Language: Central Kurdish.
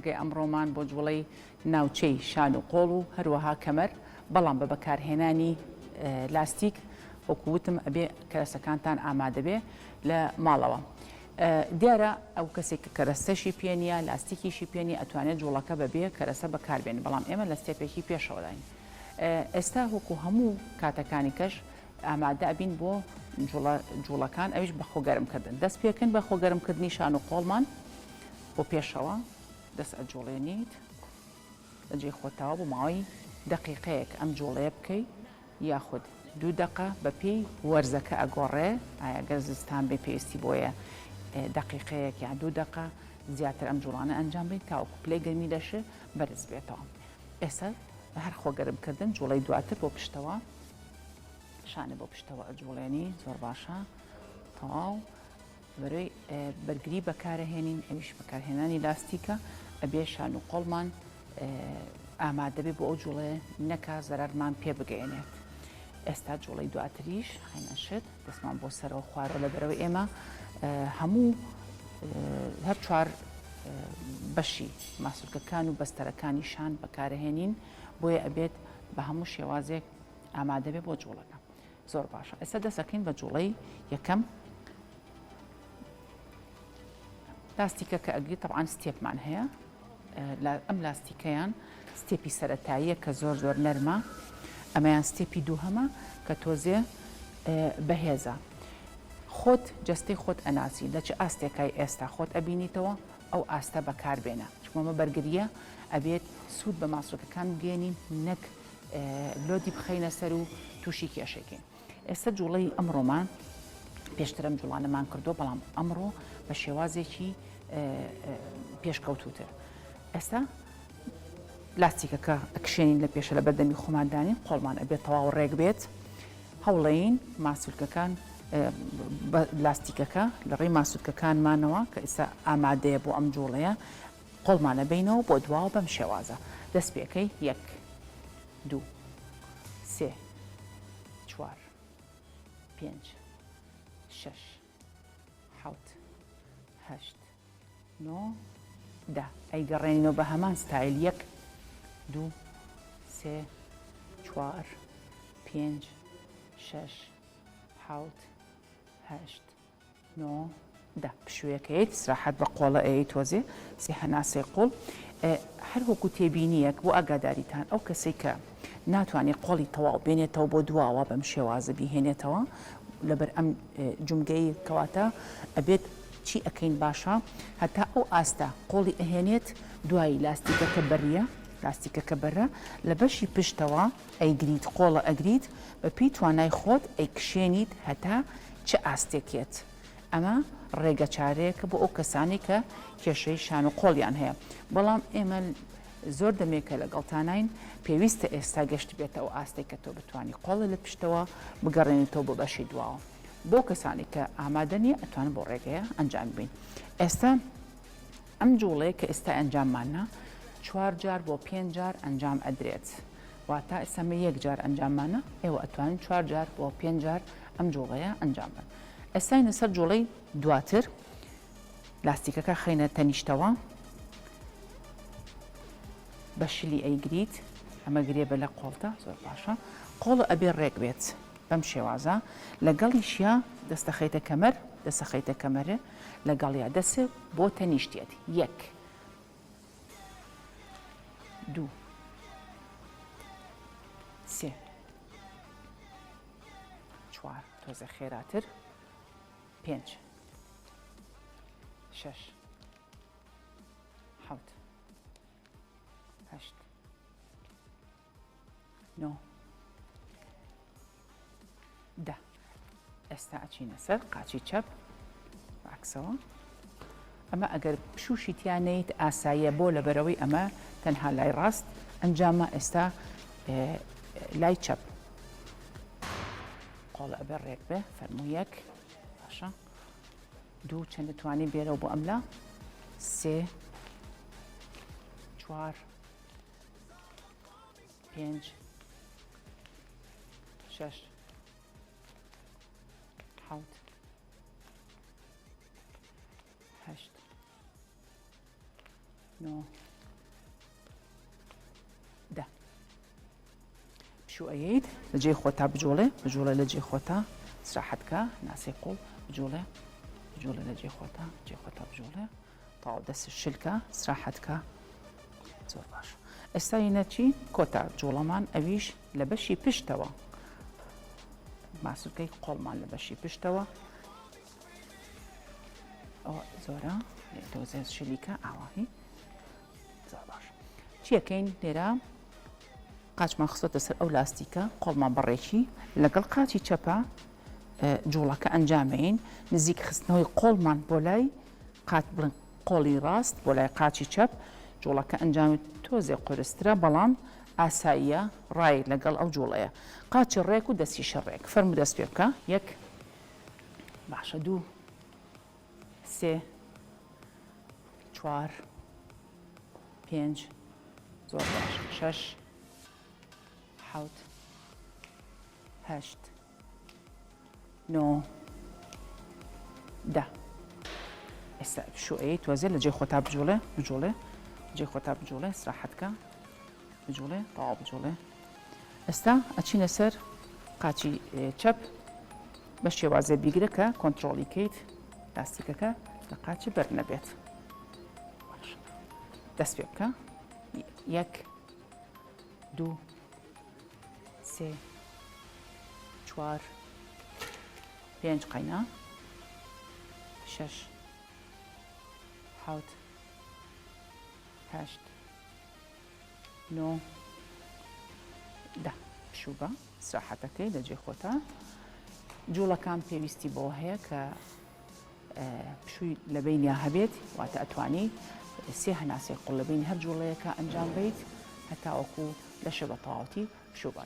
بەڵگەی ئەمڕۆمان بۆ جوڵەی ناوچەی شان و قۆڵ و هەروەها کەمەر بەڵام بە بەکارهێنانی لاستیک وەکووتم ئەبێ کەرەسەکانتان ئامادە بێ لە ماڵەوە. دیارە ئەو کەسێک کە کەرەستەشی پێنیە لاستیکیشی پێنی ئەتوانێت جوڵەکە بەبێ کەرەسە بەکاربێن بەڵام ئێمە لە ستێپێکی پێشەوەداین. ئێستا وەکو هەموو کاتەکانی کەش ئامادە ئەبین بۆ جوڵەکان ئەویش بە خۆگەرمکردن دەست پێکەن بە خۆگەرمکردنی شان و قۆڵمان بۆ پێشەوە دەست ئەجوڵێنیت ئەجێ خۆتەوە بۆ ماوەی دقیقەیەک ئەم جوڵەیە بکەیت یاخود 2 دقە بە پێی وەرزەکە ئەگۆڕێ ئایا گەر زستان بێ پێویستی بۆیە دقیقەیەک یان 2 دقە زیاتر ئەم جوڵانە ئەنجام بدەیت تاوەکو پلەی گەرمی دەشێ بەرز بێتەوە. ئێستا هەر خۆگەرمکردن جوڵەی دواتر بۆ پشتەوە شانە بۆ پشتەوە ئەجوڵێنی زۆر باشە تەواو بەرەوەی بەرگری بەکارهێنین ئەویش بەکارهێنانی لاستیکە ئەبێ شان و قۆڵمان ئامادە بێ بۆ ئەو جوڵەیە نەکا زەرەرمان پێ بگەێنێت. ئێستا جوڵەی دواتریش هەینەشت دەستمان بۆ سەرەوە خوارە لە بەرەوەی ئێمە هەموو هەر 4 بەشی ماسوولکەکان و بەستەرەکانی شان بەکارهێنین بۆیە ئەبێت بە هەموو شێوازێک ئامادە بێ بۆ جوڵەکە. زۆر باشە. ئێستا دەسەکەین بە جوڵەی یەکەم لاستیکە کە ئەگری تەبعاان ستێپمان هەیە ئەم لاستیکەیان ستێپی سەرەتاییە کە زۆر زۆر نەرمە ئەمەیان ستێپی دووهەمە کە تۆزێ بەهێزە. خۆت جستەی خۆت ئەناسی لە چ ئاستێکای ئێستا خۆت ئەبینیتەوە ئەو ئاستە بەکاربێنە چکمەمە بەرگریە ئەبێت سوود بە ماسوولکەکان بگەێنین نەک لۆدی بخەینە سەر و تووشی کێشێکین. ئێستا جوڵەی ئەمڕۆمان پێشترم جوڵانەمان کردو بەڵام ئەمڕۆ بە شێوازێکی پێشکەوتوتر. ئێستا لاستیکەکە ئەکشێنین لە پێشە لە بەردەمی خۆماندانین قۆڵمان ئەبێت تەواو ڕێک بێت هەوڵەین ماسوولکەکان لاستیکەکە لە ڕێی ماسوولکەکانمانەوە کە ئێستا ئامادەیە بۆ ئەم جوڵەیە قۆڵمانە بینەوە بۆ دواوە بەم شێوازە دەست پێکەی 1 2 3 4 5 6 7 8 9 10 ئەیگەڕێنینەوە بە هەمان ستایل 1 2 3 4 5 6 7 8 9 10 پشوەکەیت سراحەت بە قۆڵە ئەی تۆزێ سێ هەناسەی قۆڵ هەر وەکو تێبینیەک بۆ ئاگاداریتان ئەو کەسێک کە ناتوانێت قۆڵی تەواو بێنێتەوە بۆ دواوە بەم شێوازە بیهێنێتەوە لەبەر ئەم جومگەی کەواتە ئەبێت چی ئەەکەین باشە هەتا ئەو ئاستە قۆڵی ئەهێنێت دوایی لاستیکەکە بەریە لاستیکەکە بەرە لە بەشی پشتەوە ئەیگریت قۆڵە ئەگریت بە پێی توانای خۆت ئەیکشێنیت هەتا چه ئاستێکێت. ئەمە ڕێگە چارەیەکە بۆ ئەو کەسانی کە کێشەی شان و قۆڵیان هەیە بەڵام ئێمە زۆر دەمێکە لەگەڵتانین پێویستە ئێستا گەشت بێتەوە ئاستێک کە تۆ بتوانانی قۆڵی لە پشتەوە بگەڕێنێتەوە بۆ بەشی دواوە. بۆ کەسانی کە ئامادە نیە ئەتوانن بۆ ڕێگەیە ئەنجام بین. ئێستا ئەم جوڵەیە کە ئێستا ئەنجاممانە 4 جار بۆ 5 جار ئەنجام ئەدرێت واتە ئێستا 1 جار ئەنجاممانە ئێوە ئەتوانین 4 جار بۆ 5 جار ئەم جوڵەیە ئەنجام بن. ئێستاینە سەر جوڵەی دواتر لاستیکەکە خەینە تەنیشتەوە بە شلی ئەیگریت ئەمە گرێ بە لە قۆڵتە زۆر باشە قۆڵە ئەبێ ڕێک بێت بەم شێوازە لەگەڵیشیا دەستەخەیتە کەمەر دەسەخەیتە کەمەرە لەگەڵیا دەسێ بۆ تەنیشتێت 1 2 3 4 تۆزە خێراتر 5 6 7 8 9 10 ئێستا ئەچینە سەر قاچی چەپ عکسەوە ئەمە ئەگەر پشوشیتیانەیت ئاساییە بۆ لەبەرەوەی ئەمە تەنها لای ڕاست ئەنجامە ئێستا لای چەپ قۆڵە ئەبێ ڕێک بێ فەرموویەک باشە 2 چەند دەتوانین بێرەوە بۆ ئەملا 3 4 5 6 7 8 9 بشوئيت لجي خوتا بجولة لجي خوتا سراحتك ناسي قول بجولة لجي خوتا بجولة طاو دس الشلكة سراحتك زور باش استاينة چي كوتا بجولمان اويش لبشي پشتوا محسوب كي قولمان لبشي پشتوا او زورا دوزيز شليكة اواهي زور باش چي يكين ليرا قاچمان خصوصا سر او لاستيكا قولمان بريشي لقل قاچي چپا جوڵەکە ئەنجامین نزیک خستنەوەی قۆڵمان بۆ لای قات بڵن قۆڵی ڕاست بۆ لای قاچی چەپ جوڵەکە ئەنجامی تۆزێ قورسترە بەڵام ئاساییە ڕای لەگەڵ ئەو جوڵەیە قاچی ڕێک و دەستی شەڕێک فەرمو دەست پێ بکە یەک باشە دوو سێ چوار پێنج زۆر باش شەش حەوت هەشت نۆ ده ئێستا بشوئەیە توازێ لە جێ خۆتا بجوڵێ جێ خۆتا بجوڵێ استراحەتکە بجوڵێ تەواو بجوڵێ ئێستا ئەچینە سەر قاچی چەپ بە شێوازێ بیگرە کە کۆنتڕۆڵی کەیت لاستیکەکە لە قاچی بەر نەبێت دەست پێ بکە یەک دوو سێ چوار پێنج قەینا شەش حەوت هەشت نۆ ده بشوو بە سراحەتەکەی لە جێ خۆتا جوڵەکان پێویستی بۆ هەیە کە پشووی لە بینیا هەبێت واتە ئەتوانی سێ هەناسەی قوڵ لە بینی هەر جوڵەیەکە ئەنجام بیت هەتا وەکو لەشە بە تەواوەتی بشوو بە